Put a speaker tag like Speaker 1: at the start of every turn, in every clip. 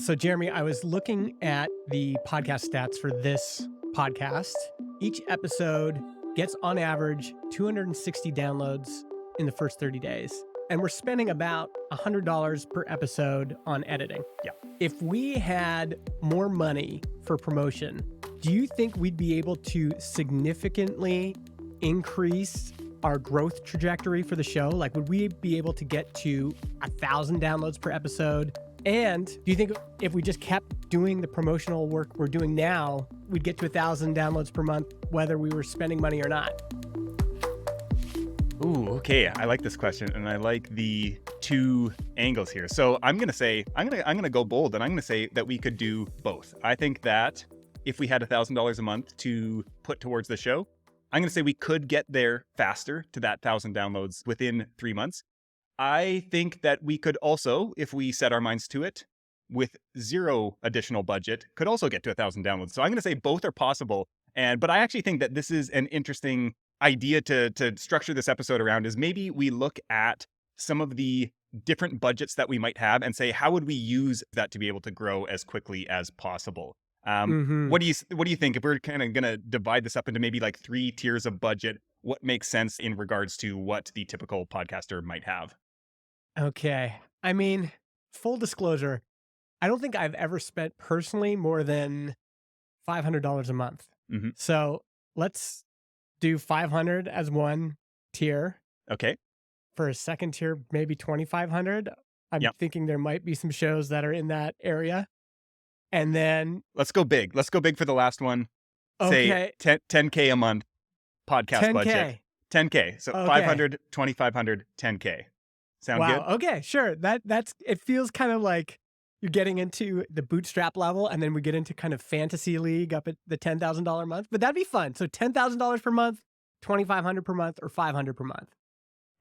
Speaker 1: So, Jeremy, I was looking at the podcast stats for this podcast. Each episode gets on average 260 downloads in the first 30 days. And we're spending about $100 per episode on editing.
Speaker 2: Yeah.
Speaker 1: If we had more money for promotion, do you think we'd be able to significantly increase our growth trajectory for the show? Like, would we be able to get to 1,000 downloads per episode? And do you think if we just kept doing the promotional work we're doing now, we'd get to 1,000 downloads per month, whether we were spending money or not?
Speaker 2: Ooh, okay. I like this question, and I like the two angles here. So I'm gonna go bold, and I'm gonna say that we could do both. I think that if we had $1,000 a month to put towards the show, I'm gonna say we could get there faster to that 1,000 downloads within 3 months. I think that we could also, if we set our minds to it, with zero additional budget, could also get to 1,000 downloads. So I'm gonna say both are possible. But I actually think that this is an interesting idea to structure this episode around, is maybe we look at some of the different budgets that we might have and say, how would we use that to be able to grow as quickly as possible? What do you think, if we're kind of going to divide this up into maybe like 3 tiers of budget, what makes sense in regards to what the typical podcaster might have?
Speaker 1: Okay. I mean, full disclosure, I don't think I've ever spent personally more than $500 a month.
Speaker 2: Mhm.
Speaker 1: So let's do 500 as one tier.
Speaker 2: Okay.
Speaker 1: For a second tier, maybe 2,500. I'm
Speaker 2: Yep.
Speaker 1: thinking there might be some shows that are in that area. And then,
Speaker 2: Let's go big. Let's go big for the last one. Say
Speaker 1: okay,
Speaker 2: 10K a month podcast budget.
Speaker 1: 10K.
Speaker 2: 10K. So
Speaker 1: Okay.
Speaker 2: 500, 2,500, 10K. Sound
Speaker 1: Wow.
Speaker 2: good?
Speaker 1: Okay, sure. That's it feels kind of like you're getting into the bootstrap level, and then we get into kind of fantasy league up at the $10,000 a month. But that'd be fun. So $10,000 per month, 2,500 per month, or 500 per month.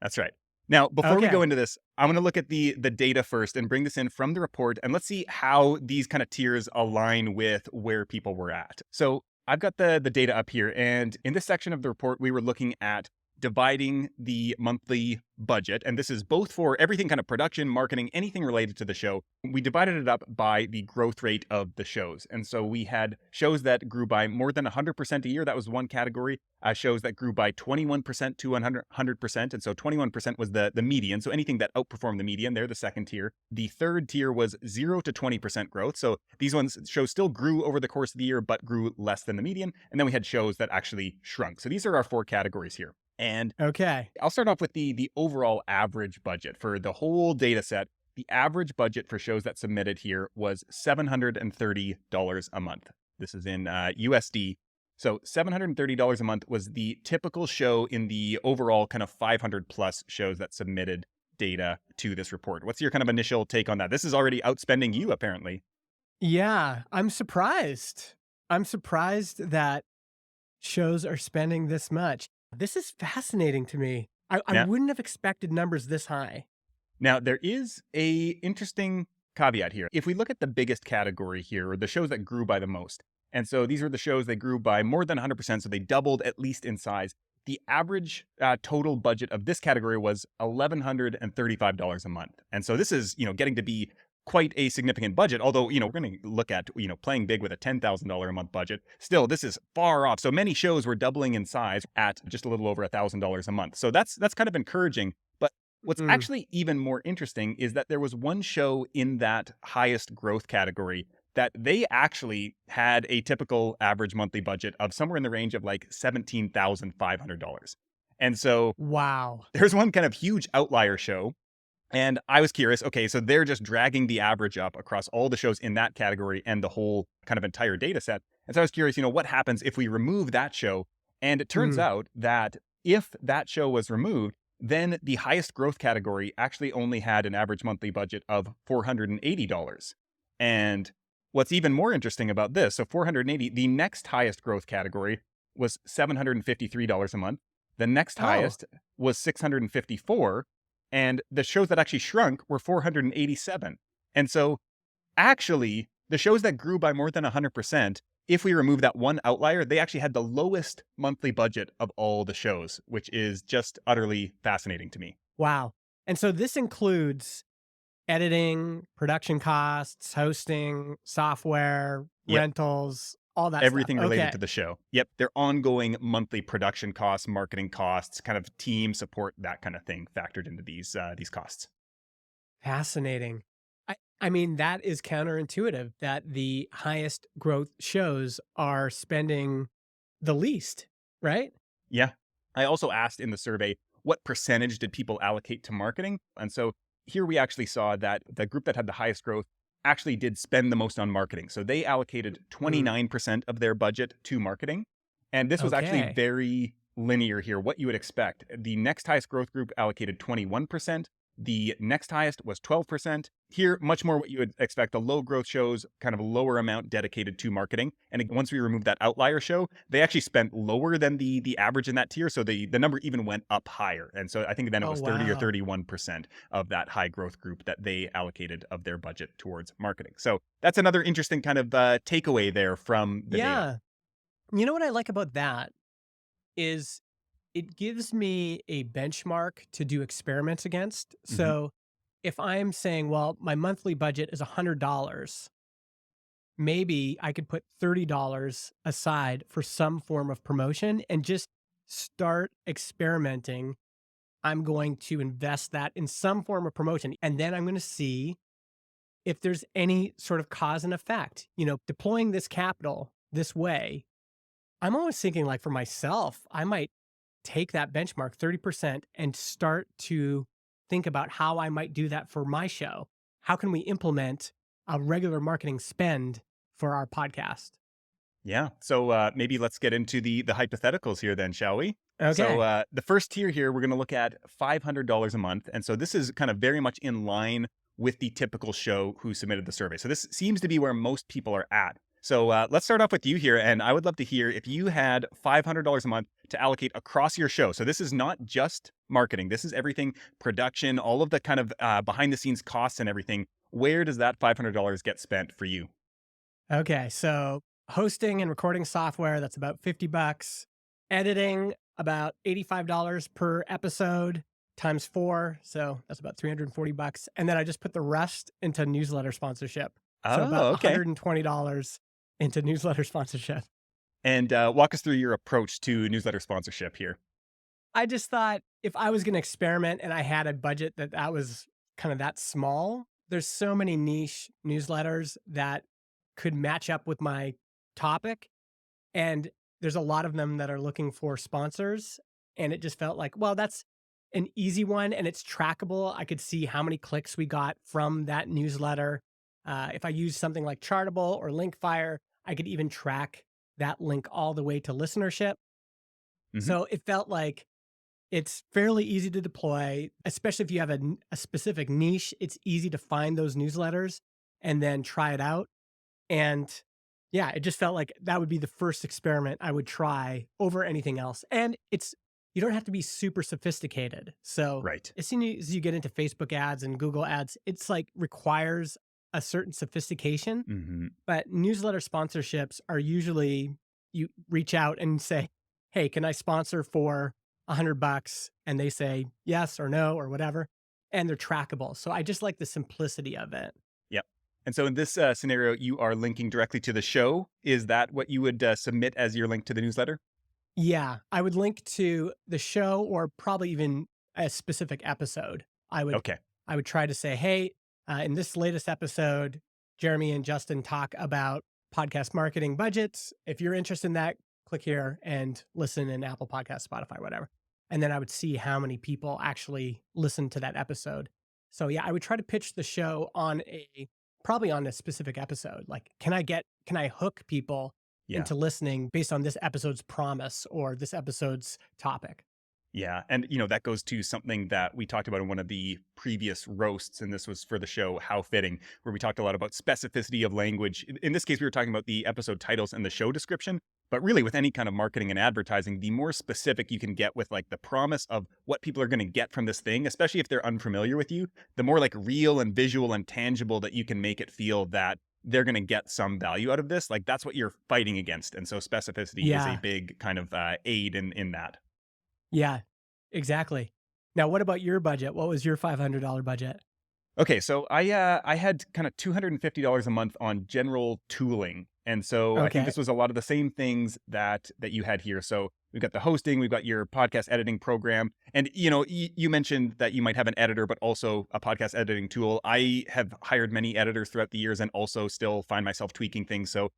Speaker 2: That's right. Now, before we
Speaker 1: Okay.
Speaker 2: go into this, I want to look at the data first and bring this in from the report, and let's see how these kind of tiers align with where people were at. So I've got the data up here, and in this section of the report, we were looking at dividing the monthly budget, and this is both for everything kind of production, marketing, anything related to the show. We divided it up by the growth rate of the shows. And so we had shows that grew by more than 100% a year. That was one category. Shows that grew by 21% to 100%. And so 21% was the median. So anything that outperformed the median, they're the second tier. The third tier was 0 to 20% growth. So these shows still grew over the course of the year, but grew less than the median. And then we had shows that actually shrunk. So these are our 4 categories here. And
Speaker 1: Okay.
Speaker 2: I'll start off with the overall average budget for the whole data set. The average budget for shows that submitted here was $730 a month. This is in USD. So $730 a month was the typical show in the overall kind of 500 plus shows that submitted data to this report. What's your kind of initial take on that? This is already outspending you, apparently.
Speaker 1: Yeah, I'm surprised. I'm surprised that shows are spending this much. This is fascinating to me. I
Speaker 2: Yeah.
Speaker 1: wouldn't have expected numbers this high.
Speaker 2: Now, there is a interesting caveat here. If we look at the biggest category here, or the shows that grew by the most, and so these are the shows that grew by more than 100%, so they doubled at least in size. The average total budget of this category was $1,135 a month. And so this is, getting to be quite a significant budget, although, we're going to look at, playing big with a $10,000 a month budget. Still, this is far off. So many shows were doubling in size at just a little over $1,000 a month. So that's kind of encouraging. But what's actually even more interesting is that there was one show in that highest growth category that they actually had a typical average monthly budget of somewhere in the range of like $17,500. And so
Speaker 1: Wow.
Speaker 2: there's one kind of huge outlier show. And I was curious, okay, so they're just dragging the average up across all the shows in that category and the whole kind of entire data set. And so I was curious, what happens if we remove that show? And it turns out that if that show was removed, then the highest growth category actually only had an average monthly budget of $480. And what's even more interesting about this, so 480, the next highest growth category was $753 a month. The next highest was $654. And the shows that actually shrunk were 487. And so actually, the shows that grew by more than 100%, if we remove that one outlier, they actually had the lowest monthly budget of all the shows, which is just utterly fascinating to me.
Speaker 1: Wow. And so this includes editing, production costs, hosting, software,
Speaker 2: Yep.
Speaker 1: rentals, all that stuff.
Speaker 2: Everything related
Speaker 1: Okay.
Speaker 2: to the show. Yep. Their ongoing monthly production costs, marketing costs, kind of team support, that kind of thing factored into these costs.
Speaker 1: Fascinating. I mean, that is counterintuitive that the highest growth shows are spending the least, right?
Speaker 2: Yeah. I also asked in the survey, what percentage did people allocate to marketing? And so here we actually saw that the group that had the highest growth actually did spend the most on marketing. So they allocated
Speaker 1: Mm,
Speaker 2: 29% of their budget to marketing. And this was actually
Speaker 1: okay.
Speaker 2: very linear here, what you would expect. The next highest growth group allocated 21%. The next highest was 12%. Here, much more what you would expect. The low growth shows kind of a lower amount dedicated to marketing. And once we remove that outlier show, they actually spent lower than the average in that tier. So the number even went up higher. And so I think then it
Speaker 1: Oh,
Speaker 2: was 30 or
Speaker 1: wow.
Speaker 2: 31% of that high growth group that they allocated of their budget towards marketing. So that's another interesting kind of takeaway there from the data.
Speaker 1: Yeah. You know what I like about that is it gives me a benchmark to do experiments against.
Speaker 2: Hmm.
Speaker 1: So if I'm saying, well, my monthly budget is $100, maybe I could put $30 aside for some form of promotion and just start experimenting. I'm going to invest that in some form of promotion. And then I'm going to see if there's any sort of cause and effect. Deploying this capital this way, I'm always thinking like for myself, I might take that benchmark 30% and start to think about how I might do that for my show. How can we implement a regular marketing spend for our podcast?
Speaker 2: Yeah. So maybe let's get into the hypotheticals here then, shall we? So
Speaker 1: Okay.
Speaker 2: the first tier here, we're going to look at $500 a month. And so this is kind of very much in line with the typical show who submitted the survey. So this seems to be where most people are at. So let's start off with you here. And I would love to hear if you had $500 a month to allocate across your show. So this is not just marketing. This is everything, production, all of the kind of behind the scenes costs and everything. Where does that $500 get spent for you?
Speaker 1: Okay. So hosting and recording software, that's about 50 bucks. Editing, about $85 per episode times four. So that's about 340 bucks. And then I just put the rest into newsletter sponsorship. So about
Speaker 2: Oh, okay.
Speaker 1: $120 into newsletter sponsorship.
Speaker 2: And walk us through your approach to newsletter sponsorship here.
Speaker 1: I just thought if I was going to experiment and I had a budget that was kind of that small, there's so many niche newsletters that could match up with my topic. And there's a lot of them that are looking for sponsors. And it just felt like, well, that's an easy one and it's trackable. I could see how many clicks we got from that newsletter. If I use something like Chartable or Linkfire, I could even track that link all the way to listenership.
Speaker 2: Hmm.
Speaker 1: So it felt like it's fairly easy to deploy, especially if you have a specific niche. It's easy to find those newsletters and then try it out. And yeah, it just felt like that would be the first experiment I would try over anything else. And you don't have to be super sophisticated. So
Speaker 2: Right.
Speaker 1: as soon as you get into Facebook ads and Google ads, it's like requires a certain sophistication.
Speaker 2: Hmm.
Speaker 1: But newsletter sponsorships are usually you reach out and say, "Hey, can I sponsor for $100?" And they say yes or no or whatever, and they're trackable. So I just like the simplicity of it.
Speaker 2: Yep. And so in this scenario, you are linking directly to the show. Is that what you would submit as your link to the newsletter?
Speaker 1: Yeah, I would link to the show or probably even a specific episode. I would
Speaker 2: Okay.
Speaker 1: I would try to say, "Hey, in this latest episode, Jeremy and Justin talk about podcast marketing budgets. If you're interested in that, click here and listen in Apple Podcasts, Spotify, whatever." And then I would see how many people actually listen to that episode. So yeah, I would try to pitch the show on a probably on a specific episode. Like, can I hook people
Speaker 2: Yeah.
Speaker 1: into listening based on this episode's promise or this episode's topic?
Speaker 2: Yeah. And, that goes to something that we talked about in one of the previous roasts. And this was for the show, How Fitting, where we talked a lot about specificity of language. In this case, we were talking about the episode titles and the show description. But really, with any kind of marketing and advertising, the more specific you can get with like the promise of what people are going to get from this thing, especially if they're unfamiliar with you, the more like real and visual and tangible that you can make it feel that they're going to get some value out of this. Like that's what you're fighting against. And so specificity is a
Speaker 1: Yeah,
Speaker 2: big kind of aid in that.
Speaker 1: yeah, exactly. Now, what about your budget? What was your $500 budget?
Speaker 2: Okay, so I had kind of $250 a month on general tooling. And so I think
Speaker 1: Okay.
Speaker 2: this was a lot of the same things that you had here. So we've got the hosting, we've got your podcast editing program. And you mentioned that you might have an editor, but also a podcast editing tool. I have hired many editors throughout the years and also still find myself tweaking things. So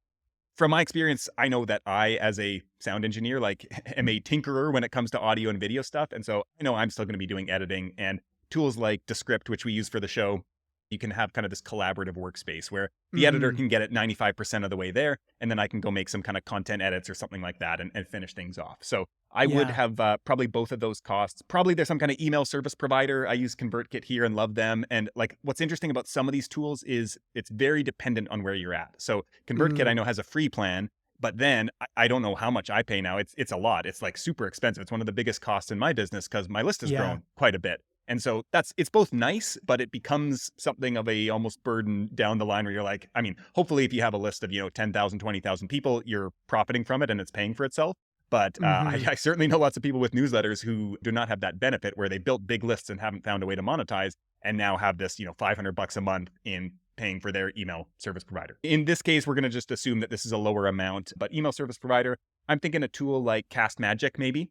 Speaker 2: from my experience, I know that I, as a sound engineer, like am a tinkerer when it comes to audio and video stuff. And so I know I'm still going to be doing editing, and tools like Descript, which we use for the show. You can have kind of this collaborative workspace where the editor
Speaker 1: Mm-hmm.
Speaker 2: can get it 95% of the way there, and then I can go make some kind of content edits or something like that and finish things off. So I would
Speaker 1: Yeah.
Speaker 2: have probably both of those costs. Probably there's some kind of email service provider. I use ConvertKit here and love them. And like what's interesting about some of these tools is it's very dependent on where you're at. So ConvertKit I
Speaker 1: Mm.
Speaker 2: know has a free plan, but then I don't know how much I pay now. It's a lot. It's like super expensive. It's one of the biggest costs in my business because my list has
Speaker 1: Yeah.
Speaker 2: grown quite a bit. And so it's both nice, but it becomes something of a almost burden down the line where you're like, I mean, hopefully if you have a list of, 10,000, 20,000 people, you're profiting from it and it's paying for itself. But
Speaker 1: Mm-hmm.
Speaker 2: I certainly know lots of people with newsletters who do not have that benefit where they built big lists and haven't found a way to monetize and now have this, $500 a month in paying for their email service provider. In this case, we're going to just assume that this is a lower amount, but email service provider, I'm thinking a tool like Cast Magic maybe,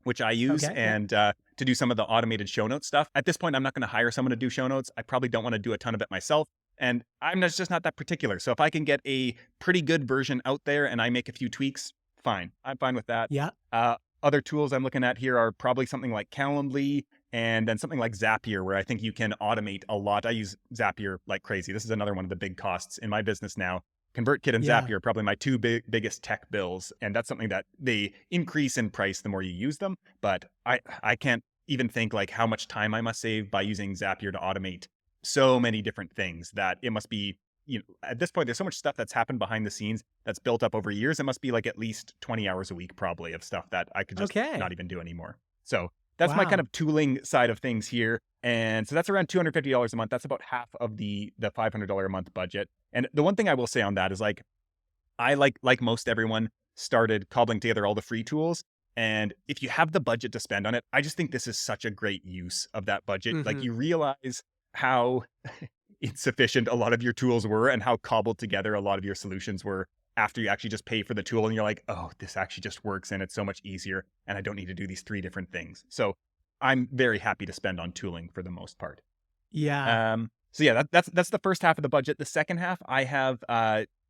Speaker 2: which I use,
Speaker 1: Okay. Yeah.
Speaker 2: and to do some of the automated show notes stuff. At this point, I'm not going to hire someone to do show notes. I probably don't want to do a ton of it myself. And just not that particular. So if I can get a pretty good version out there and I make a few tweaks, fine. I'm fine with that.
Speaker 1: Yeah.
Speaker 2: Other tools I'm looking at here are probably something like Calendly and then something like Zapier, where I think you can automate a lot. I use Zapier like crazy. This is another one of the big costs in my business now. ConvertKit and
Speaker 1: Yeah.
Speaker 2: Zapier are probably my two biggest tech bills, and that's something that they increase in price the more you use them. But I can't even think like how much time I must save by using Zapier to automate so many different things that it must be. At this point, there's so much stuff that's happened behind the scenes that's built up over years. It must be like at least 20 hours a week, probably, of stuff that I could just not
Speaker 1: Okay.
Speaker 2: even do anymore. So that's my kind
Speaker 1: Wow.
Speaker 2: of tooling side of things here. And so that's around $250 a month. That's about half of the $500 a month budget. And the one thing I will say on that is like, I like most everyone started cobbling together all the free tools. And if you have the budget to spend on it, I just think this is such a great use of that budget. Like
Speaker 1: Mm-hmm.
Speaker 2: you realize how insufficient a lot of your tools were and how cobbled together a lot of your solutions were after you actually just pay for the tool and you're like, oh, this actually just works and it's so much easier and I don't need to do these three different things. So I'm very happy to spend on tooling for the most part.
Speaker 1: Yeah.
Speaker 2: So yeah, that's the first half of the budget. The second half, I have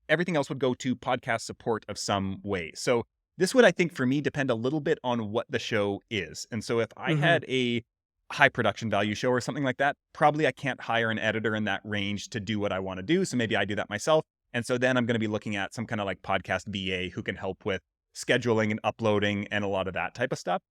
Speaker 2: everything else would go to podcast support of some way. So this would, I think, for me, depend a little bit on what the show is. And so if I
Speaker 1: Mm-hmm.
Speaker 2: had a high production value show or something like that, probably I can't hire an editor in that range to do what I want to do. So maybe I do that myself. And so then I'm going to be looking at some kind of like podcast VA who can help with scheduling and uploading and a lot of that type of stuff.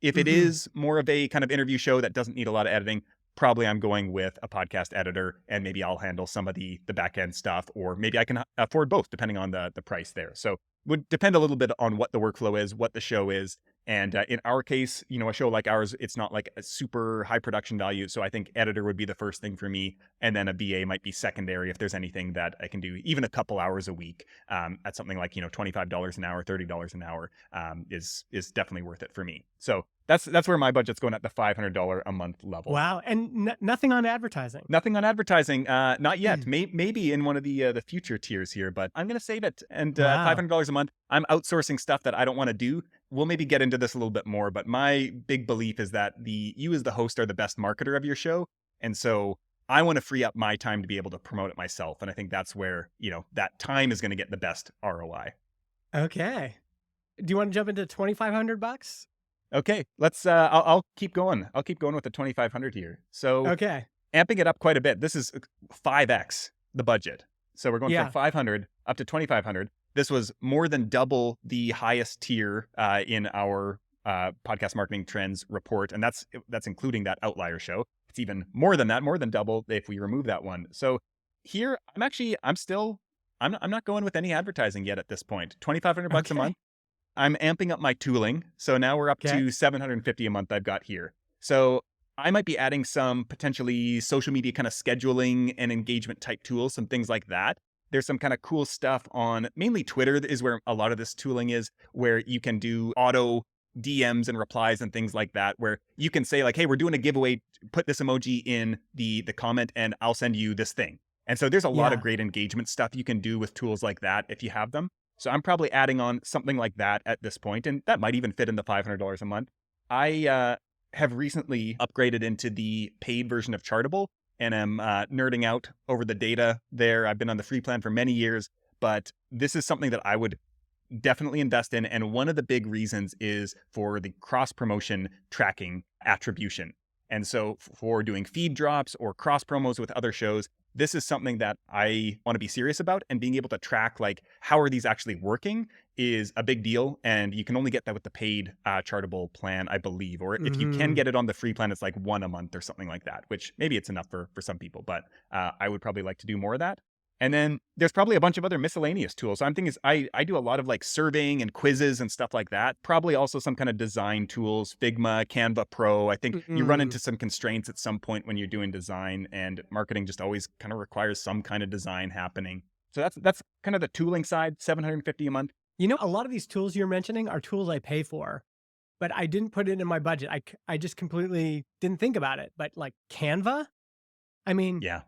Speaker 2: If it
Speaker 1: Mm-hmm.
Speaker 2: is more of a kind of interview show that doesn't need a lot of editing, probably I'm going with a podcast editor and maybe I'll handle some of the back end stuff, or maybe I can afford both depending on the price there. So would depend a little bit on what the workflow is, what the show is. And in our case, a show like ours, it's not like a super high production value. So I think editor would be the first thing for me. And then a VA might be secondary if there's anything that I can do, even a couple hours a week at something like, $25 an hour, $30 an hour is definitely worth it for me. So that's where my budget's going at the $500 a month level.
Speaker 1: Wow. And nothing on advertising.
Speaker 2: Nothing on advertising, not yet. Maybe in one of the future tiers here, but I'm gonna save it. And at
Speaker 1: Wow.
Speaker 2: $500 a month, I'm outsourcing stuff that I don't want to do. We'll maybe get into this a little bit more, but my big belief is that you as the host are the best marketer of your show, and so I want to free up my time to be able to promote it myself. And I think that's where that time is going to get the best ROI.
Speaker 1: Okay. Do you want to jump into 2,500 bucks?
Speaker 2: Okay, let's. I'll keep going. I'll keep going with the 2,500 here. So
Speaker 1: Okay.
Speaker 2: amping it up quite a bit. This is 5x the budget. So we're going from
Speaker 1: Yeah.
Speaker 2: 500 up to 2,500. This was more than double the highest tier in our podcast marketing trends report, and that's including that outlier show. It's even more than that, more than double if we remove that one. So here, I'm not going with any advertising yet at this point. 2,500 bucks a
Speaker 1: Okay.
Speaker 2: month. I'm amping up my tooling. So now we're up
Speaker 1: Okay.
Speaker 2: to 750 a month I've got here. So I might be adding some potentially social media kind of scheduling and engagement type tools, some things like that. There's some kind of cool stuff on mainly Twitter is where a lot of this tooling is, where you can do auto DMs and replies and things like that, where you can say like, hey, we're doing a giveaway, put this emoji in the comment and I'll send you this thing. And so there's a lot of
Speaker 1: Yeah.
Speaker 2: great engagement stuff you can do with tools like that if you have them. So I'm probably adding on something like that at this point, and that might even fit in the $500 a month. I have recently upgraded into the paid version of Chartable, and am nerding out over the data there. I've been on the free plan for many years, but this is something that I would definitely invest in. And one of the big reasons is for the cross promotion tracking attribution. And so for doing feed drops or cross promos with other shows, this is something that I want to be serious about, and being able to track like how are these actually working is a big deal. And you can only get that with the paid Chartable plan, I believe. Or if you can
Speaker 1: Hmm.
Speaker 2: get it on the free plan, it's like one a month or something like that, which maybe it's enough for some people, but I would probably like to do more of that. And then there's probably a bunch of other miscellaneous tools. So I'm thinking I do a lot of like surveying and quizzes and stuff like that. Probably also some kind of design tools, Figma, Canva Pro. I think you run
Speaker 1: Mm-mm.
Speaker 2: into some constraints at some point when you're doing design, and marketing just always kind of requires some kind of design happening. So that's kind of the tooling side, 750 a month.
Speaker 1: A lot of these tools you're mentioning are tools I pay for, but I didn't put it in my budget. I just completely didn't think about it. But like Canva, I mean,
Speaker 2: Yeah.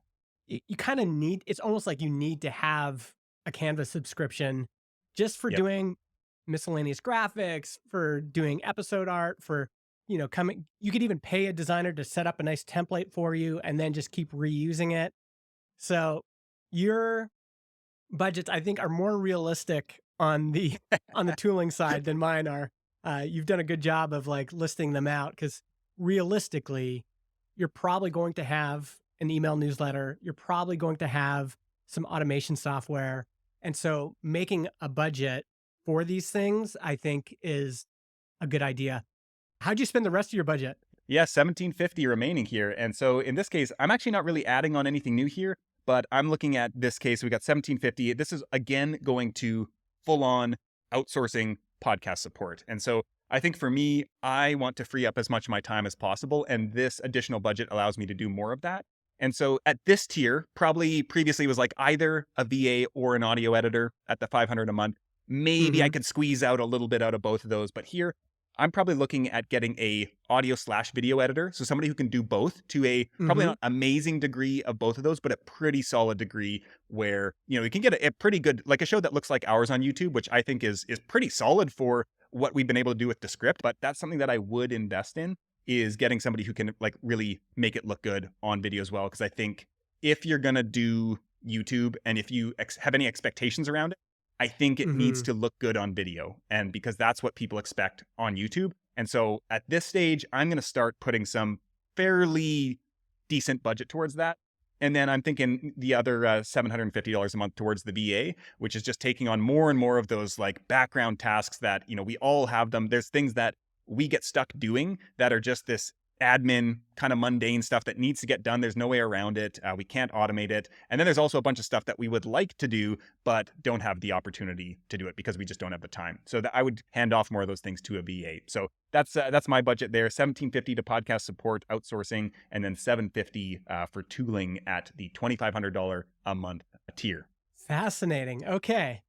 Speaker 1: you kind of need, it's almost like you need to have a Canva subscription just for
Speaker 2: Yep.
Speaker 1: doing miscellaneous graphics, for doing episode art, for, coming. You could even pay a designer to set up a nice template for you and then just keep reusing it. So your budgets, I think, are more realistic on the on the tooling side than mine are. You've done a good job of like listing them out, because realistically, you're probably going to have an email newsletter. You're probably going to have some automation software, and so making a budget for these things, I think, is a good idea. How'd you spend the rest of your budget?
Speaker 2: Yeah, 1750 remaining here. And so in this case, I'm actually not really adding on anything new here, but I'm looking at this case. We got 1750. This is again going to full on outsourcing podcast support. And so I think for me, I want to free up as much of my time as possible. And this additional budget allows me to do more of that. And so at this tier, probably previously was like either a VA or an audio editor at the 500 a month. Maybe I
Speaker 1: Mm-hmm.
Speaker 2: could squeeze out a little bit out of both of those. But here, I'm probably looking at getting a audio/video editor. So somebody who can do both to a probably
Speaker 1: Mm-hmm.
Speaker 2: not amazing degree of both of those, but a pretty solid degree where, you can get a pretty good, like a show that looks like ours on YouTube, which I think is pretty solid for what we've been able to do with the script. But that's something that I would invest in, is getting somebody who can like really make it look good on video as well. Cause I think if you're going to do YouTube, and if you have any expectations around it, I think it needs
Speaker 1: Mm-hmm.
Speaker 2: to look good on video, and because that's what people expect on YouTube. And so at this stage, I'm going to start putting some fairly decent budget towards that. And then I'm thinking the other $750 a month towards the VA, which is just taking on more and more of those like background tasks that, we all have them. There's things that we get stuck doing that are just this admin kind of mundane stuff that needs to get done. There's no way around it. We can't automate it. And then there's also a bunch of stuff that we would like to do, but don't have the opportunity to do it because we just don't have the time. So that I would hand off more of those things to a VA. So that's my budget there. 1750 to podcast support outsourcing, and then 750 for tooling at the $2,500 a month tier.
Speaker 1: Fascinating. Okay.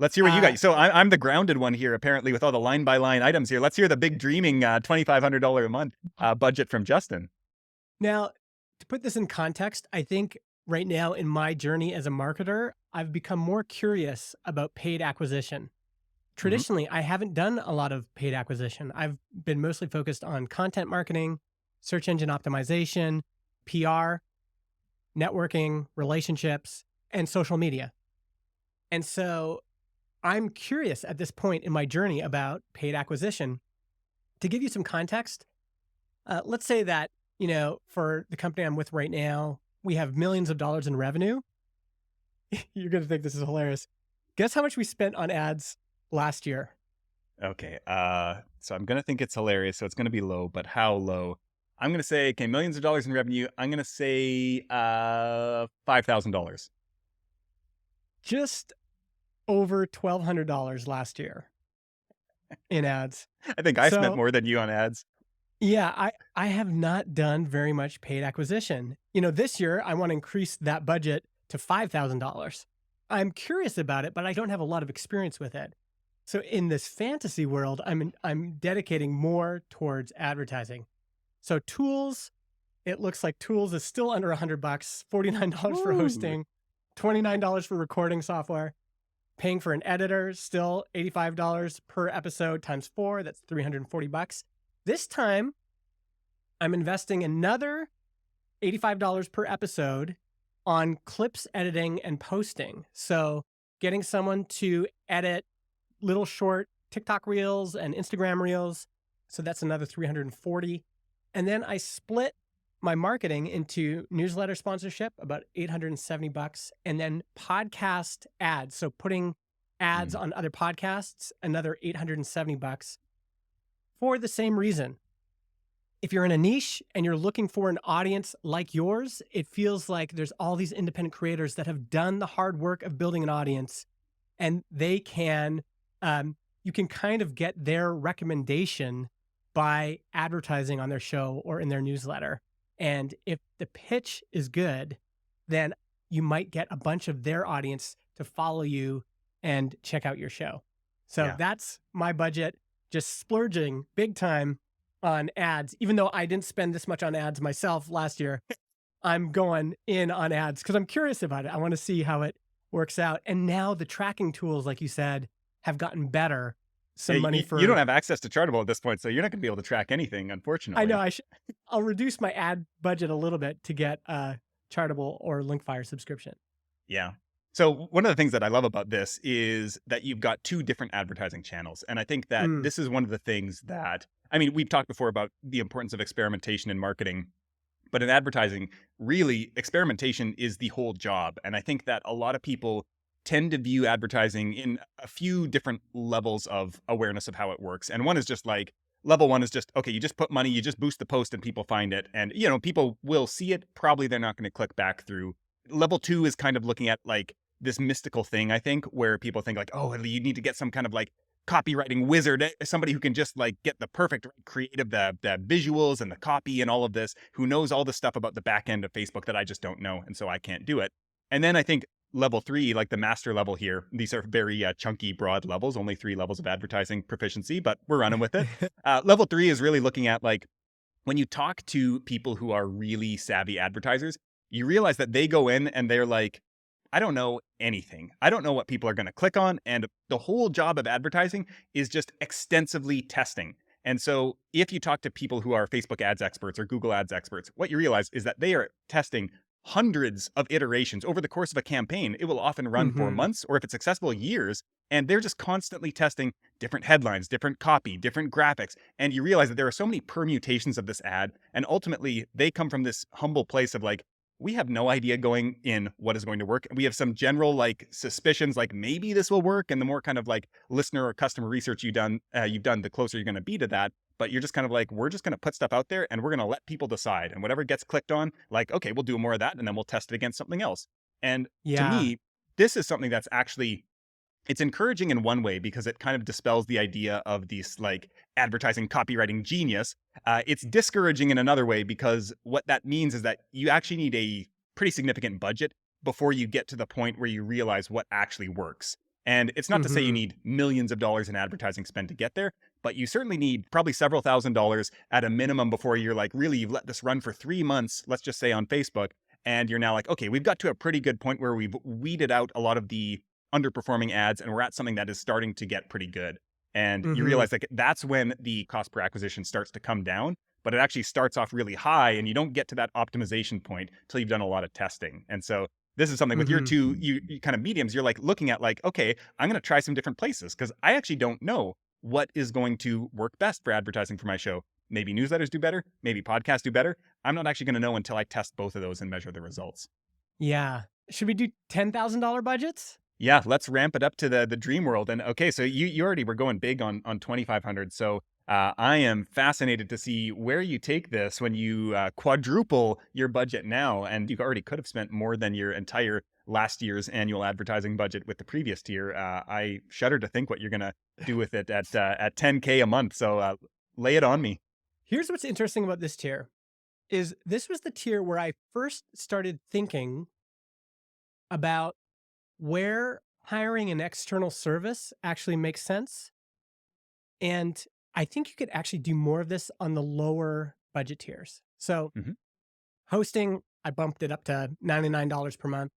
Speaker 2: Let's hear what you
Speaker 1: Uh,
Speaker 2: got. So I'm the grounded one here, apparently, with all the line by line items here. Let's hear the big dreaming $2,500 a month budget from Justin.
Speaker 1: Now, to put this in context, I think right now in my journey as a marketer, I've become more curious about paid acquisition.
Speaker 2: Hmm.
Speaker 1: Traditionally, I haven't done a lot of paid acquisition. I've been mostly focused on content marketing, search engine optimization, PR, networking, relationships, and social media. And so I'm curious at this point in my journey about paid acquisition. To give you some context, let's say that, for the company I'm with right now, we have millions of dollars in revenue. You're going to think this is hilarious. Guess how much we spent on ads last year?
Speaker 2: Okay. So I'm gonna think it's hilarious. So it's gonna be low, but how low? I'm gonna say, okay, millions of dollars in revenue. I'm gonna say $5,000.
Speaker 1: Just over $1,200 last year in ads.
Speaker 2: I think I spent
Speaker 1: So,
Speaker 2: more than you on ads.
Speaker 1: yeah, I have not done very much paid acquisition. This year I want to increase that budget to $5,000. I'm curious about it, but I don't have a lot of experience with it. So in this fantasy world, I'm dedicating more towards advertising. So tools, it looks like tools is still under $100, $49 for
Speaker 2: Woo!
Speaker 1: hosting, $29 for recording software. Paying for an editor, still $85 per episode times 4, that's $340. This time, I'm investing another $85 per episode on clips editing and posting. So, getting someone to edit little short TikTok reels and Instagram reels. So that's another 340. And then I split my marketing into newsletter sponsorship, about $870, and then podcast ads. So putting ads
Speaker 2: Mm,
Speaker 1: on other podcasts, another $870 for the same reason. If you're in a niche and you're looking for an audience like yours, it feels like there's all these independent creators that have done the hard work of building an audience, and they can you can kind of get their recommendation by advertising on their show or in their newsletter. And if the pitch is good, then you might get a bunch of their audience to follow you and check out your show. So
Speaker 2: yeah.
Speaker 1: that's my budget, just splurging big time on ads. Even though I didn't spend this much on ads myself last year, I'm going in on ads because I'm curious about it. I want to see how it works out. And now the tracking tools, like you said, have gotten better.
Speaker 2: Yeah,
Speaker 1: Some money
Speaker 2: you don't
Speaker 1: for,
Speaker 2: have access to Chartable at this point, so you're not going to be able to track anything,
Speaker 1: I know
Speaker 2: unfortunately.
Speaker 1: I'll reduce my ad budget a little bit to get a Chartable or Linkfire subscription.
Speaker 2: Yeah. So one of the things that I love about this is that you've got two different advertising channels. And I think that
Speaker 1: Mm,
Speaker 2: this is one of the things that, I mean, we've talked before about the importance of experimentation in marketing, but in advertising, really, experimentation is the whole job. And I think that a lot of people tend to view advertising in a few different levels of awareness of how it works. And one is just like, level one is just, okay, you just put money, you just boost the post and people find it. And, you know, people will see it. Probably they're not going to click back through. Level two is kind of looking at like this mystical thing, I think, where people think like, oh, you need to get some kind of like copywriting wizard, somebody who can just like get the perfect creative, the visuals and the copy and all of this, who knows all the stuff about the back end of Facebook that I just don't know, and so I can't do it. And then I think level three, like the master level here, these are very chunky, broad levels, only 3 levels of advertising proficiency, but we're running with it. Level three is really looking at like when you talk to people who are really savvy advertisers, you realize that they go in and they're like, I don't know anything. I don't know what people are going to click on. And the whole job of advertising is just extensively testing. And so if you talk to people who are Facebook ads experts or Google ads experts, what you realize is that they are testing hundreds of iterations over the course of a campaign. It will often run for
Speaker 1: hmm
Speaker 2: months, or if it's successful, years. And they're just constantly testing different headlines, different copy, different graphics. And you realize that there are so many permutations of this ad. And ultimately, they come from this humble place of like, we have no idea going in what is going to work. We have some general like suspicions, like maybe this will work. And the more kind of like listener or customer research you've done, the closer you're going to be to that. But you're just kind of like, we're just going to put stuff out there and we're going to let people decide. And whatever gets clicked on, like, okay, we'll do more of that and then we'll test it against something else. And to
Speaker 1: Yeah.
Speaker 2: me, this is something that's actually it's encouraging in one way because it kind of dispels the idea of these like advertising copywriting genius. It's discouraging in another way because what that means is that you actually need a pretty significant budget before you get to the point where you realize what actually works. And it's not to say you
Speaker 1: hmm
Speaker 2: need millions of dollars in advertising spend to get there, but you certainly need probably several $1,000s at a minimum before you're like, really, you've let this run for 3 months, let's just say on Facebook. And you're now like, okay, we've got to a pretty good point where we've weeded out a lot of the underperforming ads and we're at something that is starting to get pretty good. And you
Speaker 1: hmm
Speaker 2: realize like that's when the cost per acquisition starts to come down, but it actually starts off really high and you don't get to that optimization point until you've done a lot of testing. And so this is something with your
Speaker 1: hmm
Speaker 2: two you kind of mediums, you're like looking at like, okay, I'm going to try some different places because I actually don't know what is going to work best for advertising for my show. Maybe newsletters do better, maybe podcasts do better. I'm not actually going to know until I test both of those and measure the results.
Speaker 1: Yeah. Should we do $10,000 budgets?
Speaker 2: Yeah, let's ramp it up to the dream world. And okay, so you already were going big on 2,500. So I am fascinated to see where you take this when you quadruple your budget now, and you already could have spent more than your entire last year's annual advertising budget with the previous tier. I shudder to think what you're gonna do with it at 10K a month. So lay it on me.
Speaker 1: Here's what's interesting about this tier is this was the tier where I first started thinking about where hiring an external service actually makes sense. And I think you could actually do more of this on the lower budget tiers. So
Speaker 2: Hmm.
Speaker 1: hosting, I bumped it up to $99 per month.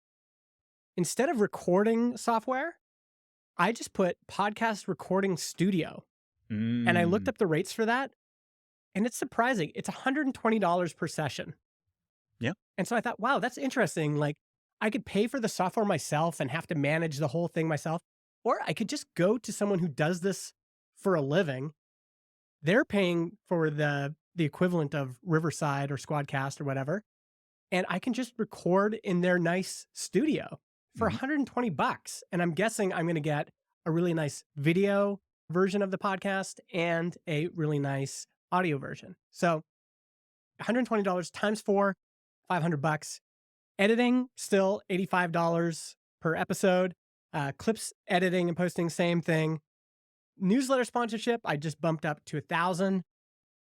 Speaker 1: Instead of recording software, I just put podcast recording studio and I looked
Speaker 2: Mm,
Speaker 1: up the rates for that and it's surprising. It's $120 per session.
Speaker 2: yeah.
Speaker 1: And so I thought, wow, that's interesting. Like I could pay for the software myself and have to manage the whole thing myself, or I could just go to someone who does this for a living. They're paying for the equivalent of Riverside or Squadcast or whatever, and I can just record in their nice studio for
Speaker 2: Hmm.
Speaker 1: 120 bucks. And I'm guessing I'm going to get a really nice video version of the podcast and a really nice audio version. So $120 times 4, 500 bucks. Editing still $85 per episode. Clips editing and posting, same thing. Newsletter sponsorship, I just bumped up to 1,000.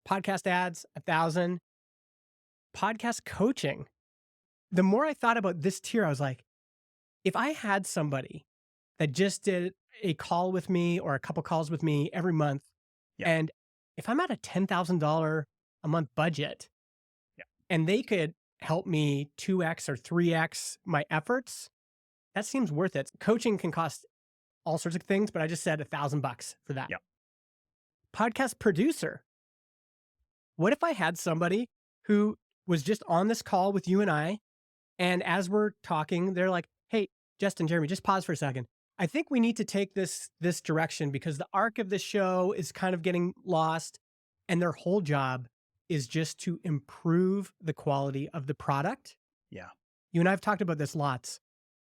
Speaker 1: Podcast ads, 1,000. Podcast coaching. The more I thought about this tier, I was like, if I had somebody that just did a call with me or a couple calls with me every month,
Speaker 2: Yeah.
Speaker 1: and if I'm at a $10,000 a month budget
Speaker 2: Yeah.
Speaker 1: and they could help me 2x or 3x my efforts, that seems worth it. Coaching can cost all sorts of things, but I just said $1,000 for that.
Speaker 2: Yeah.
Speaker 1: Podcast producer. What if I had somebody who was just on this call with you and I, and as we're talking, they're like, "Hey, Justin, Jeremy, just pause for a second. I think we need to take this direction because the arc of this show is kind of getting lost, and their whole job is just to improve the quality of the product."
Speaker 2: Yeah.
Speaker 1: You and I have talked about this lots.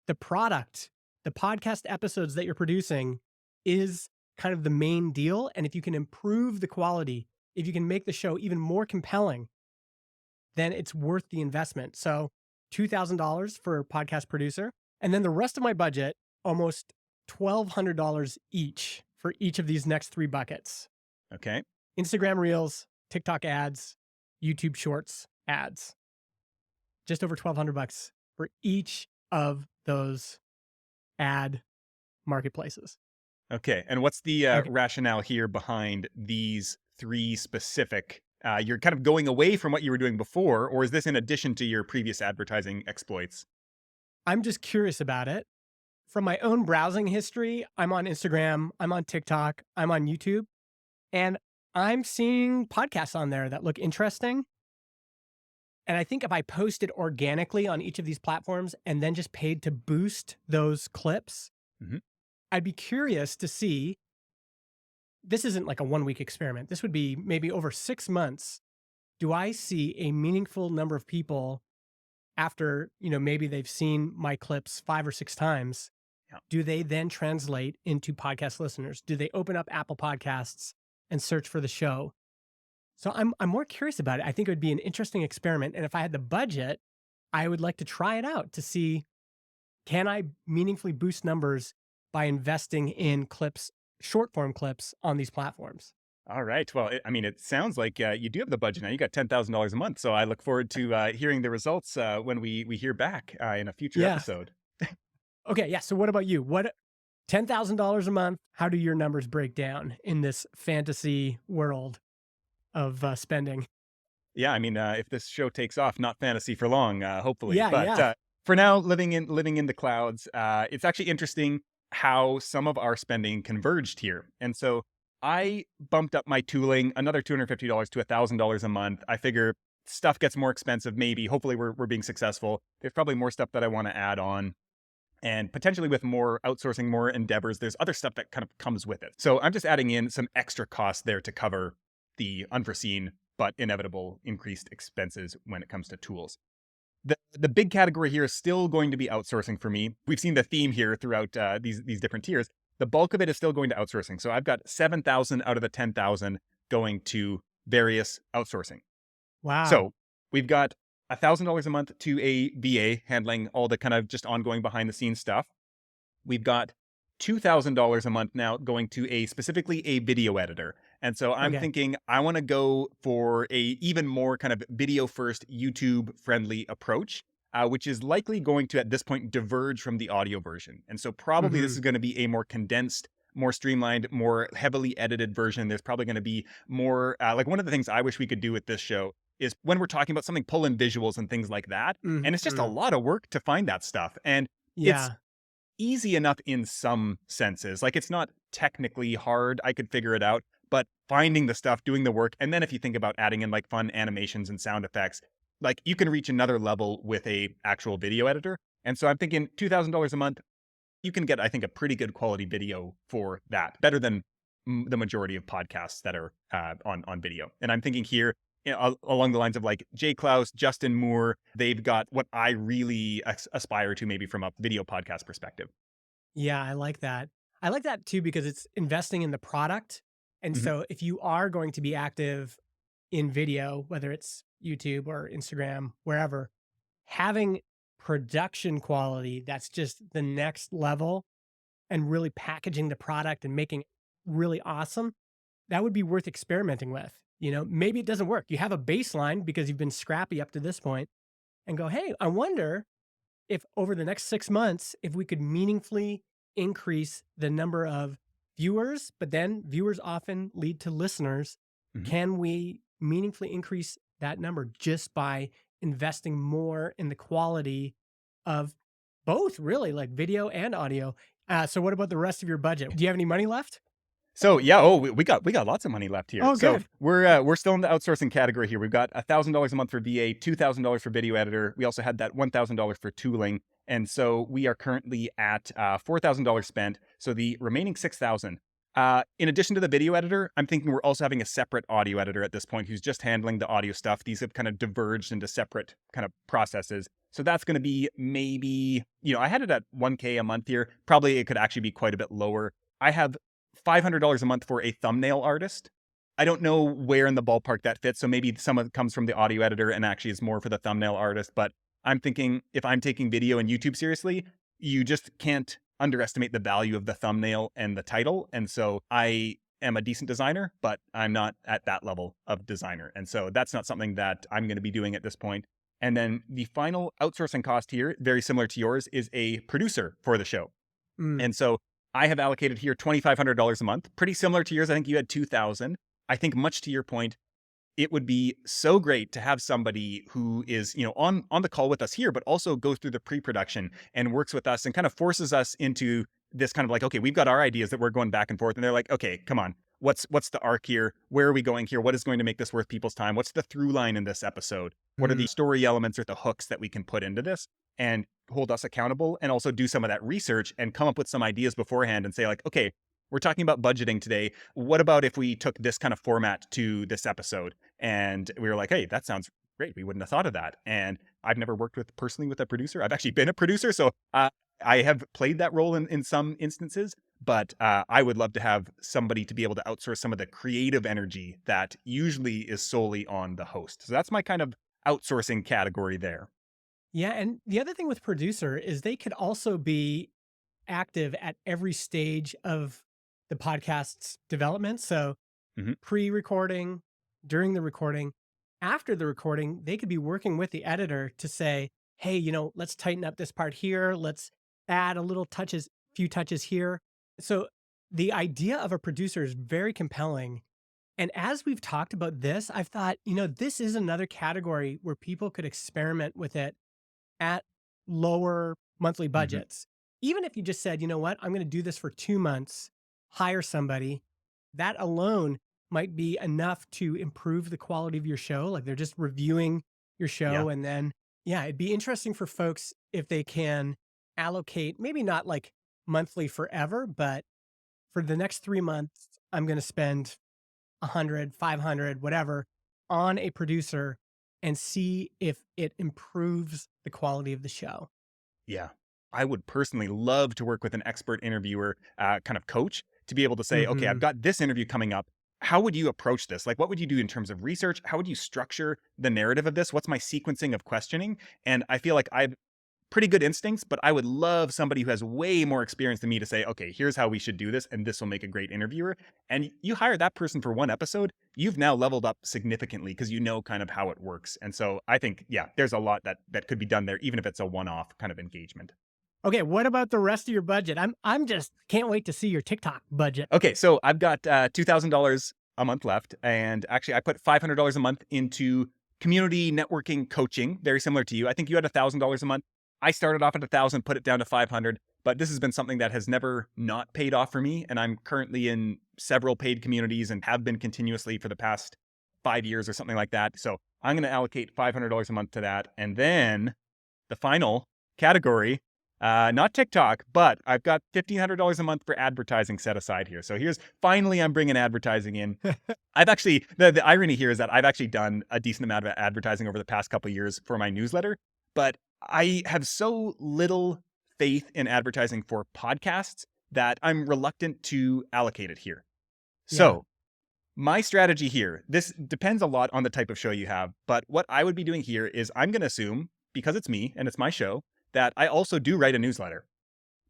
Speaker 1: The product, the podcast episodes that you're producing is kind of the main deal. And if you can improve the quality, if you can make the show even more compelling, then it's worth the investment. So $2,000 for a podcast producer. And then the rest of my budget, almost $1,200 each for each of these next 3 buckets.
Speaker 2: Okay.
Speaker 1: Instagram Reels, TikTok ads, YouTube Shorts ads. Just over $1,200 for each of those ad marketplaces.
Speaker 2: Okay. And what's the
Speaker 1: Okay.
Speaker 2: rationale here behind these 3 specific? You're kind of going away from what you were doing before, or is this in addition to your previous advertising exploits?
Speaker 1: I'm just curious about it. From my own browsing history, I'm on Instagram, I'm on TikTok, I'm on YouTube, and I'm seeing podcasts on there that look interesting. And I think if I posted organically on each of these platforms and then just paid to boost those clips,
Speaker 2: Hmm.
Speaker 1: I'd be curious to see. This isn't like a 1 week experiment. This would be maybe over 6 months. Do I see a meaningful number of people after, maybe they've seen my clips 5 or 6 times?
Speaker 2: Yeah.
Speaker 1: Do they then translate into podcast listeners? Do they open up Apple Podcasts and search for the show? So I'm more curious about it. I think it would be an interesting experiment. And if I had the budget, I would like to try it out to see, can I meaningfully boost numbers by investing in clips, short form clips on these platforms?
Speaker 2: All right. Well, I mean, it sounds like you do have the budget now. You got $10,000 a month. So I look forward to hearing the results when we hear back in a future
Speaker 1: Yeah.
Speaker 2: episode.
Speaker 1: Okay. Yeah. So what about you? What $10,000 a month? How do your numbers break down in this fantasy world of spending?
Speaker 2: Yeah, I mean, if this show takes off, not fantasy for long, hopefully.
Speaker 1: Yeah.
Speaker 2: But
Speaker 1: Yeah.
Speaker 2: for now, living in the clouds, it's actually interesting how some of our spending converged here. And so I bumped up my tooling another $250 to $1,000 a month. I figure stuff gets more expensive. Maybe, hopefully, we're being successful. There's probably more stuff that I want to add on. And potentially with more outsourcing, more endeavors, there's other stuff that kind of comes with it. So I'm just adding in some extra costs there to cover the unforeseen but inevitable increased expenses when it comes to tools. The big category here is still going to be outsourcing for me. We've seen the theme here throughout these different tiers. The bulk of it is still going to outsourcing. So I've got 7,000 out of the 10,000 going to various outsourcing.
Speaker 1: Wow.
Speaker 2: So we've got $1,000 a month to a VA handling all the kind of just ongoing behind the scenes stuff. We've got $2,000 a month now going to specifically a video editor. And so I'm
Speaker 1: Okay.
Speaker 2: thinking I want to go for a even more kind of video first YouTube friendly approach. which is likely going to, at this point, diverge from the audio version. And so probably this
Speaker 1: Hmm.
Speaker 2: is going to be a more condensed, more streamlined, more heavily edited version. There's probably going to be more, like one of the things I wish we could do with this show is when we're talking about something, pull in visuals and things like that. And it's just a
Speaker 1: Hmm.
Speaker 2: lot of work to find that stuff. And it's
Speaker 1: Yeah.
Speaker 2: easy enough in some senses. Like it's not technically hard. I could figure it out, but finding the stuff, doing the work, and then if you think about adding in like fun animations and sound effects, like you can reach another level with a actual video editor. And so I'm thinking $2,000 a month, you can get, I think, a pretty good quality video for that, better than the majority of podcasts that are on video. And I'm thinking here, along the lines of like Jay Klaus, Justin Moore, they've got what I really aspire to, maybe from a video podcast perspective.
Speaker 1: Yeah, I like that. I like that too because it's investing in the product. And
Speaker 2: Hmm.
Speaker 1: so if you are going to be active in video, whether it's YouTube or Instagram, wherever, having production quality that's just the next level and really packaging the product and making it really awesome, that would be worth experimenting with. Maybe it doesn't work. You have a baseline because you've been scrappy up to this point and go, hey, I wonder if over the next 6 months, if we could meaningfully increase the number of viewers, but then viewers often lead to listeners.
Speaker 2: Hmm.
Speaker 1: Can we meaningfully increase that number just by investing more in the quality of both, really, like video and audio? So, what about the rest of your budget? Do you have any money left?
Speaker 2: So yeah, oh, we got lots of money left here.
Speaker 1: Oh,
Speaker 2: So
Speaker 1: good.
Speaker 2: we're still in the outsourcing category here. We've got $1,000 a month for VA, $2,000 for video editor. We also had that $1,000 for tooling, and so we are currently at $4,000 spent. So the remaining 6,000. In addition to the video editor, I'm thinking we're also having a separate audio editor at this point who's just handling the audio stuff. These have kind of diverged into separate kind of processes. So that's going to be maybe, I had it at 1K a month here. Probably it could actually be quite a bit lower. I have $500 a month for a thumbnail artist. I don't know where in the ballpark that fits. So maybe some of it comes from the audio editor and actually is more for the thumbnail artist. But I'm thinking if I'm taking video and YouTube seriously, you just can't underestimate the value of the thumbnail and the title. And so I am a decent designer, but I'm not at that level of designer. And so that's not something that I'm going to be doing at this point. And then the final outsourcing cost here, very similar to yours, is a producer for the show.
Speaker 1: Mm.
Speaker 2: And so I have allocated here $2,500 a month, pretty similar to yours. I think you had 2,000. I think much to your point, it would be so great to have somebody who is, on the call with us here, but also goes through the pre-production and works with us and kind of forces us into this kind of like, okay, we've got our ideas that we're going back and forth. And they're like, okay, come on. What's the arc here? Where are we going here? What is going to make this worth people's time? What's the through line in this episode? What are
Speaker 1: Mm.
Speaker 2: the story elements or the hooks that we can put into this and hold us accountable and also do some of that research and come up with some ideas beforehand and say like, okay, we're talking about budgeting today. What about if we took this kind of format to this episode? And we were like, hey, that sounds great. We wouldn't have thought of that. And I've never worked personally with a producer. I've actually been a producer. So I have played that role in some instances, but I would love to have somebody to be able to outsource some of the creative energy that usually is solely on the host. So that's my kind of outsourcing category there.
Speaker 1: Yeah. And the other thing with producer is they could also be active at every stage of the podcast's development. So
Speaker 2: Hmm.
Speaker 1: pre-recording, during the recording, after the recording, they could be working with the editor to say, hey, let's tighten up this part here. Let's add a few touches here. So the idea of a producer is very compelling. And as we've talked about this, I've thought, this is another category where people could experiment with it at lower monthly
Speaker 2: Hmm.
Speaker 1: budgets. Even if you just said, you know what, I'm going to do this for 2 months, hire somebody, that alone might be enough to improve the quality of your show. Like they're just reviewing your
Speaker 2: Yeah.
Speaker 1: show. And then, yeah, it'd be interesting for folks if they can allocate, maybe not like monthly forever, but for the next 3 months, I'm going to spend 100, 500, whatever on a producer and see if it improves the quality of the show.
Speaker 2: Yeah. I would personally love to work with an expert interviewer, kind of coach to be able to say, okay, I've
Speaker 1: Mhm.
Speaker 2: got this interview coming up. How would you approach this? Like, what would you do in terms of research? How would you structure the narrative of this? What's my sequencing of questioning? And I feel like I've pretty good instincts, but I would love somebody who has way more experience than me to say, okay, here's how we should do this, and this will make a great interviewer. And you hire that person for one episode, you've now leveled up significantly because you know kind of how it works. And so I think, yeah, there's a lot that could be done there, even if it's a one-off kind of engagement.
Speaker 1: Okay, what about the rest of your budget? I'm just can't wait to see your TikTok budget.
Speaker 2: Okay, so I've got $2,000 a month left, and actually I put $500 a month into community networking coaching, very similar to you. I think you had $1,000 a month. I started off at 1,000, put it down to 500, but this has been something that has never not paid off for me, and I'm currently in several paid communities and have been continuously for the past 5 years or something like that. So I'm going to allocate $500 a month to that, and then the final category. Not TikTok, but I've got $1,500 a month for advertising set aside here. So finally I'm bringing advertising in. I've actually, the irony here is that I've actually done a decent amount of advertising over the past couple of years for my newsletter, but I have so little faith in advertising for podcasts that I'm reluctant to allocate it here. So my strategy here, this depends a lot on the type of show you have, but what I would be doing here is I'm going to assume, because it's me and it's my show, that I also do write a newsletter.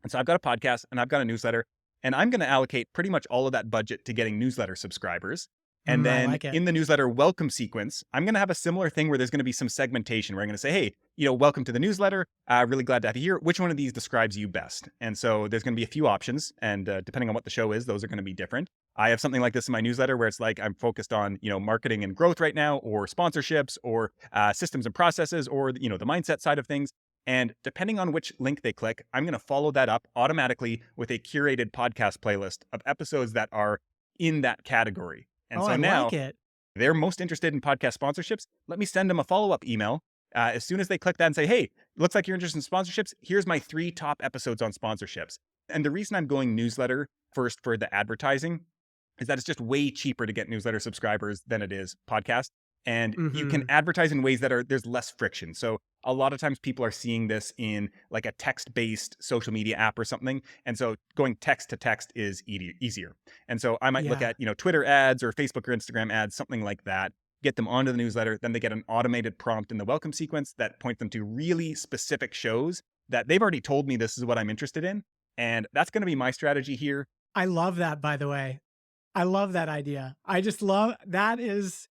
Speaker 2: And so I've got a podcast and I've got a newsletter, and I'm going to allocate pretty much all of that budget to getting newsletter subscribers. And
Speaker 1: I
Speaker 2: then
Speaker 1: like it.
Speaker 2: in the newsletter welcome sequence, I'm going to have a similar thing where there's going to be some segmentation where I'm going to say, hey, welcome to the newsletter. Really glad to have you here. Which one of these describes you best? And so there's going to be a few options. And depending on what the show is, those are going to be different. I have something like this in my newsletter where it's like I'm focused on, marketing and growth right now, or sponsorships, or systems and processes, or, the mindset side of things. And depending on which link they click, I'm going to follow that up automatically with a curated podcast playlist of episodes that are in that category. And so
Speaker 1: I
Speaker 2: now
Speaker 1: like it.
Speaker 2: they're most interested in podcast sponsorships. Let me send them a follow-up email. As soon as they click that and say, hey, looks like you're interested in sponsorships, here's my 3 top episodes on sponsorships. And the reason I'm going newsletter first for the advertising is that it's just way cheaper to get newsletter subscribers than it is podcast. And you can advertise in ways that there's less friction. So a lot of times people are seeing this in like a text-based social media app or something. And so going text to text is easier. And so I might look at, Twitter ads or Facebook or Instagram ads, something like that, get them onto the newsletter. Then they get an automated prompt in the welcome sequence that points them to really specific shows that they've already told me this is what I'm interested in. And that's going to be my strategy here.
Speaker 1: I love that, by the way. I love that idea. I just love that is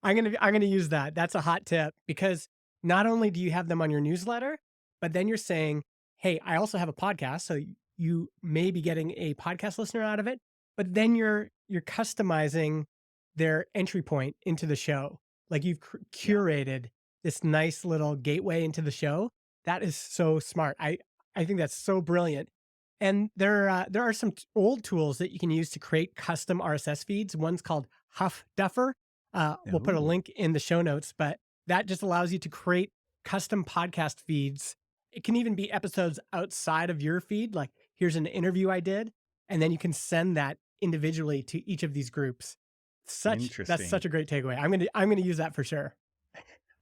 Speaker 1: I'm going to use that. That's a hot tip, because not only do you have them on your newsletter, but then you're saying, hey, I also have a podcast. So you may be getting a podcast listener out of it, but then you're customizing their entry point into the show. Like you've curated this nice little gateway into the show. That is so smart. I think that's so brilliant. And there are some old tools that you can use to create custom RSS feeds. One's called Huff Duffer. We'll put a link in the show notes, but that just allows you to create custom podcast feeds. It can even be episodes outside of your feed. Like, here's an interview I did, and then you can send that individually to each of these groups. That's such a great takeaway. I'm gonna use that for sure.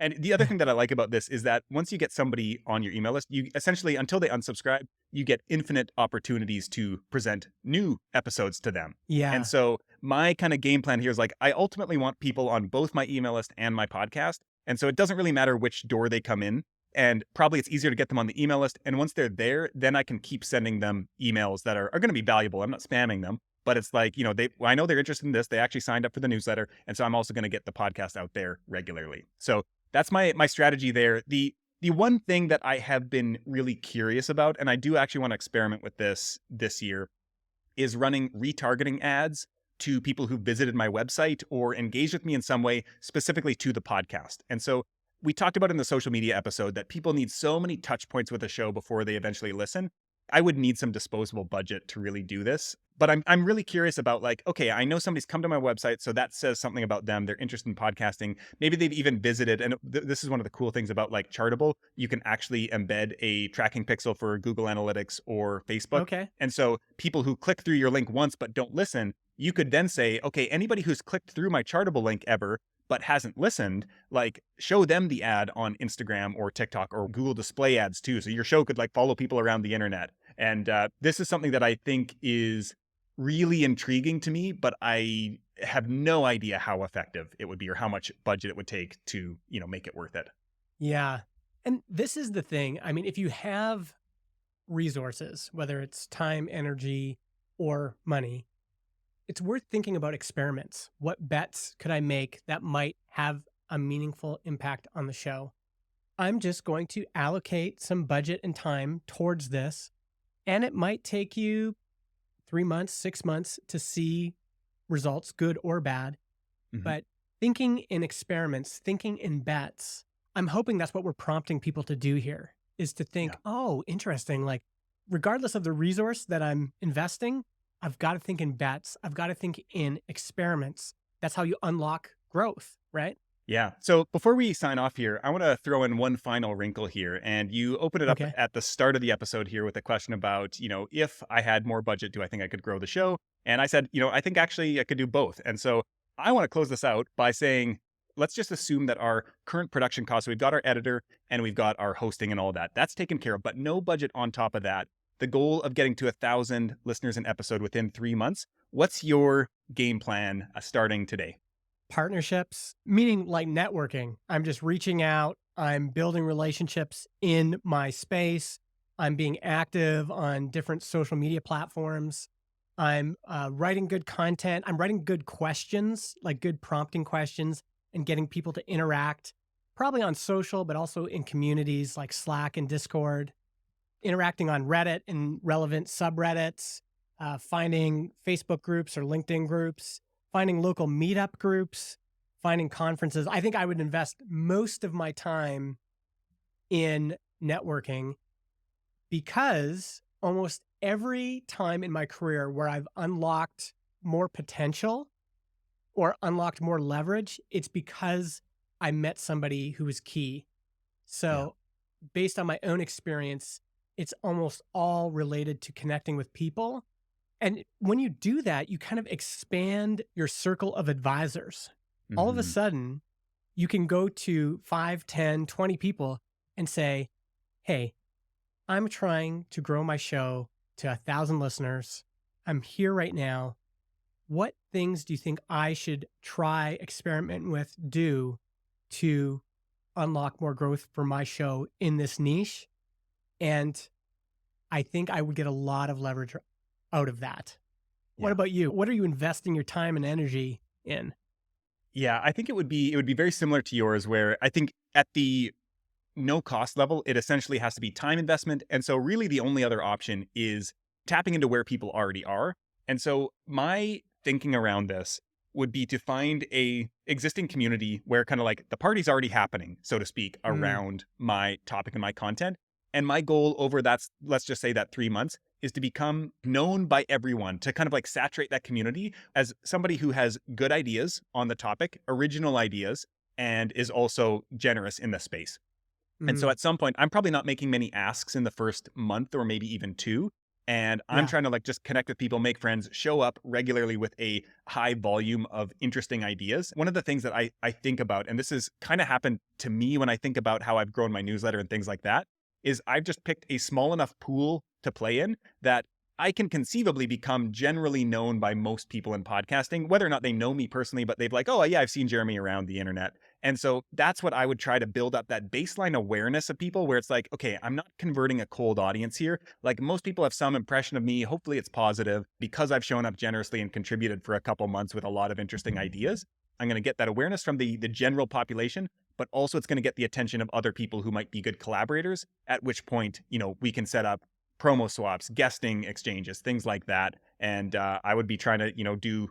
Speaker 2: And the other thing that I like about this is that once you get somebody on your email list, you essentially, until they unsubscribe, you get infinite opportunities to present new episodes to them.
Speaker 1: Yeah.
Speaker 2: And so my kind of game plan here is like, I ultimately want people on both my email list and my podcast. And so it doesn't really matter which door they come in. And probably it's easier to get them on the email list. And once they're there, then I can keep sending them emails that are going to be valuable. I'm not spamming them. But it's like, I know they're interested in this. They actually signed up for the newsletter. And so I'm also going to get the podcast out there regularly. So that's my strategy there. The one thing that I have been really curious about, and I do actually want to experiment with this year, is running retargeting ads to people who visited my website or engaged with me in some way, specifically to the podcast. And so we talked about in the social media episode that people need so many touch points with a show before they eventually listen. I would need some disposable budget to really do this. But I'm really curious about, like, okay, I know somebody's come to my website, so that says something about them. They're interested in podcasting. Maybe they've even visited. And this is one of the cool things about like Chartable. You can actually embed a tracking pixel for Google Analytics or Facebook.
Speaker 1: Okay.
Speaker 2: And so people who click through your link once but don't listen, you could then say, okay, anybody who's clicked through my Chartable link ever but hasn't listened, like, show them the ad on Instagram or TikTok or Google Display ads too. So your show could like follow people around the internet. And this is something that I think is really intriguing to me, but I have no idea how effective it would be or how much budget it would take to, make it worth it.
Speaker 1: Yeah. And this is the thing. I mean, if you have resources, whether it's time, energy, or money, it's worth thinking about experiments. What bets could I make that might have a meaningful impact on the show? I'm just going to allocate some budget and time towards this, and it might take you 3 months, 6 months to see results, good or bad.
Speaker 2: Mhm.
Speaker 1: But thinking in experiments, thinking in bets, I'm hoping that's what we're prompting people to do here is to think,
Speaker 2: Yeah.
Speaker 1: oh, interesting. Like, regardless of the resource that I'm investing, I've got to think in bets. I've got to think in experiments. That's how you unlock growth, right?
Speaker 2: Yeah. So before we sign off here, I want to throw in one final wrinkle here. And you open it up
Speaker 1: Okay.
Speaker 2: at the start of the episode here with a question about, if I had more budget, do I think I could grow the show? And I said, I think actually I could do both. And so I want to close this out by saying, let's just assume that our current production costs, so we've got our editor and we've got our hosting and all that. That's taken care of, but no budget on top of that. The goal of getting to 1,000 listeners an episode within 3 months. What's your game plan starting today?
Speaker 1: Partnerships, meaning like networking. I'm just reaching out. I'm building relationships in my space. I'm being active on different social media platforms. I'm writing good content. I'm writing good questions, like good prompting questions, and getting people to interact, probably on social, but also in communities like Slack and Discord, interacting on Reddit and relevant subreddits, finding Facebook groups or LinkedIn groups, finding local meetup groups, finding conferences. I think I would invest most of my time in networking because almost every time in my career where I've unlocked more potential or unlocked more leverage, it's because I met somebody who was key.
Speaker 2: Yeah.
Speaker 1: So, based on my own experience, it's almost all related to connecting with people. And when you do that, you kind of expand your circle of advisors. All of a
Speaker 2: Hmm.
Speaker 1: sudden, you can go to 5, 10, 20 people and say, hey, I'm trying to grow my show to 1,000 listeners. I'm here right now. What things do you think I should try, experiment with, do to unlock more growth for my show in this niche? And I think I would get a lot of leverage out of that. What
Speaker 2: Yeah.
Speaker 1: about you? What are you investing your time and energy in?
Speaker 2: Yeah, I think it would be very similar to yours where I think at the no cost level, it essentially has to be time investment. And so really the only other option is tapping into where people already are. And so my thinking around this would be to find a existing community where kind of like the party's already happening, so to speak,
Speaker 1: Mm,
Speaker 2: around my topic and my content. And my goal over that's let's just say that 3 months is to become known by everyone, to kind of like saturate that community as somebody who has good ideas on the topic, original ideas, and is also generous in the space. And so
Speaker 1: mm,
Speaker 2: at some point, I'm probably not making many asks in the first month or maybe even two. And I'm
Speaker 1: yeah,
Speaker 2: trying to like just connect with people, make friends, show up regularly with a high volume of interesting ideas. One of the things that I think about, and this has kind of happened to me when I think about how I've grown my newsletter and things like that, is I've just picked a small enough pool to play in that I can conceivably become generally known by most people in podcasting, whether or not they know me personally, but they've like, oh yeah, I've seen Jeremy around the internet. And so that's what I would try to build up that baseline awareness of people where it's like, okay, I'm not converting a cold audience here. Like most people have some impression of me. Hopefully it's positive because I've shown up generously and contributed for a couple months with a lot of interesting ideas. I'm going to get that awareness from the general population, but also it's going to get the attention of other people who might be good collaborators, at which point, we can set up promo swaps, guesting exchanges, things like that. And I would be trying to, do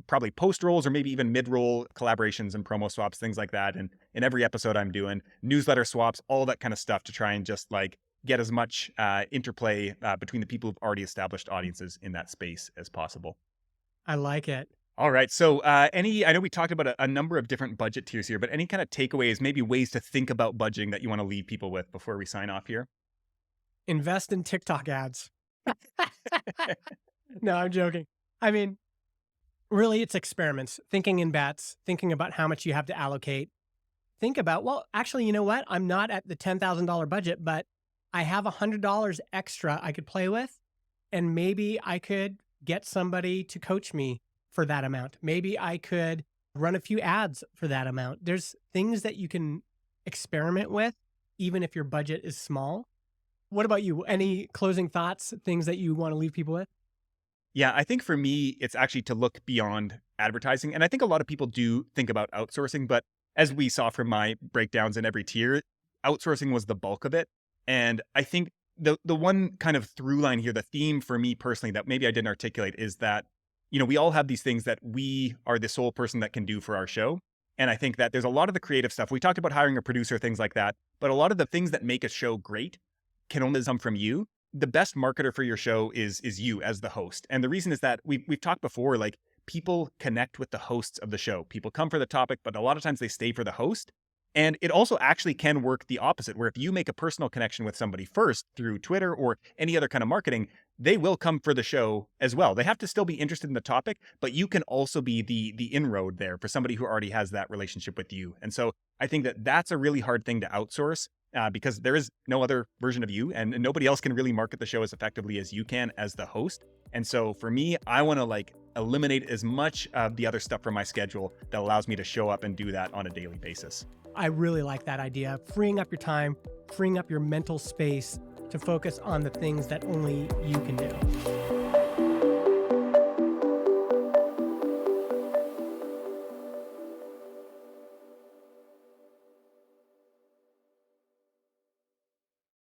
Speaker 2: probably post rolls or maybe even mid roll collaborations and promo swaps, things like that. And in every episode I'm doing newsletter swaps, all that kind of stuff to try and just like get as much interplay between the people who've already established audiences in that space as possible.
Speaker 1: I like it.
Speaker 2: All right. So, I know we talked about a number of different budget tiers here, but any kind of takeaways, maybe ways to think about budgeting that you want to leave people with before we sign off here?
Speaker 1: Invest in TikTok ads. No, I'm joking. I mean, really, it's experiments, thinking in bets, thinking about how much you have to allocate. Think about, well, actually, you know what? I'm not at the $10,000 budget, but I have $100 extra I could play with. And maybe I could get somebody to coach me for that amount. Maybe I could run a few ads for that amount. There's things that you can experiment with even if your budget is small. What about you? Any closing thoughts, things that you want to leave people with?
Speaker 2: Yeah, I think for me, it's actually to look beyond advertising. And I think a lot of people do think about outsourcing, but as we saw from my breakdowns in every tier, outsourcing was the bulk of it. And I think the one kind of through line here, the theme for me personally that maybe I didn't articulate is that, we all have these things that we are the sole person that can do for our show. And I think that there's a lot of the creative stuff. We talked about hiring a producer, things like that, but a lot of the things that make a show great can only come from you. The best marketer for your show is you as the host. And the reason is that we've talked before, like people connect with the hosts of the show. People come for the topic, but a lot of times they stay for the host. And it also actually can work the opposite, where if you make a personal connection with somebody first through Twitter or any other kind of marketing, they will come for the show as well. They have to still be interested in the topic, but you can also be the inroad there for somebody who already has that relationship with you. And so I think that that's a really hard thing to outsource. Because there is no other version of you and nobody else can really market the show as effectively as you can as the host. And so for me, I want to like eliminate as much of the other stuff from my schedule that allows me to show up and do that on a daily basis.
Speaker 1: I really like that idea. Freeing up your time, freeing up your mental space to focus on the things that only you can do.